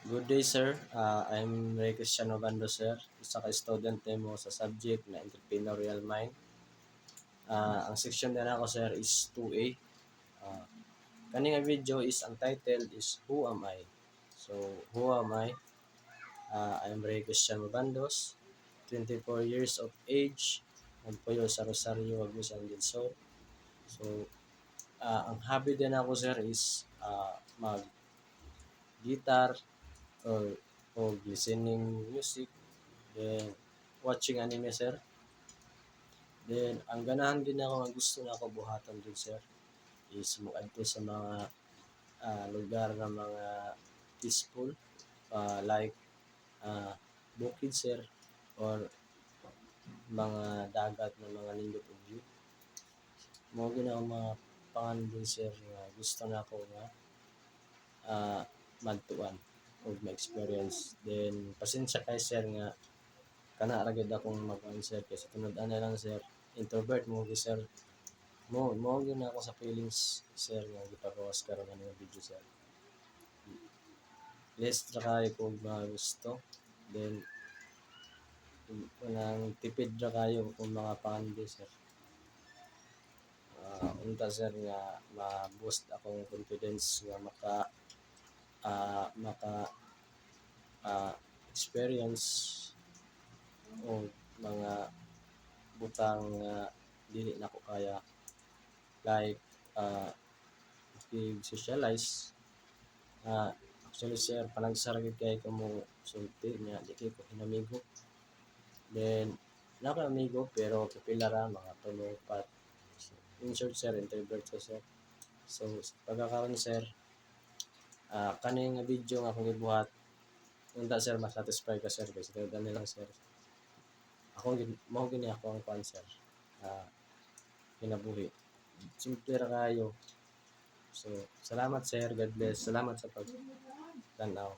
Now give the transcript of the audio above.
Good day, sir. I'm Ray Cristiano Bando, sir. Isa ka student mo sa subject na Entrepreneurial Mind. Ang section na ako, sir, is 2A. Uh, Kaning video is, ang title is Who Am I? So, who am I? I'm Ray Cristiano Bandos, 24 years of age. Nagpuyo sa Rosario, Agusan del Sur. So, ang hobby din ako, sir, is mag-guitar or listening music. Then, watching anime, sir. Then, ang ganahan din ako, ang gusto na ako buhatan din, sir, is mag-adto sa mga lugar na mga peaceful, like bukid, sir, or mga dagat na mga nindot og view. Mo gina ang mga pangan din, sir, nga gusto na ako nga magtuan o ma-experience. Then, pasensya kay sir nga kana ra gyud akong mag-answer kasi tunod-an na lang, sir. Introvert mo gi, sir. Mo gyud na ako sa feelings, sir, nga gipagawas karon nga video, sir. Less ra kayo kung mga gusto. Then, unang tipid ra kayo kung mga pandi, sir. Unta, sir, nga ma-boost akong confidence nga maka experience o mga butang nga dili nako kaya, like socialize. Actually, sir, panagsara gid kay ko mo sulti niya, di kay ko hinamigo. Then nako amigo pero kapila ra mga tulo pat. In short, sir, introvert ko, sir. So sa pagkakaroon, sir, kaning nga video nga akong gibuhat, unta, sir, ma-satisfy ka, sir, kasi dali lang, sir. Ako mao gini ako ang fan, sir. Kinabuhi simple ra kayo. So salamat, sir, God bless, salamat sa pag tanaw.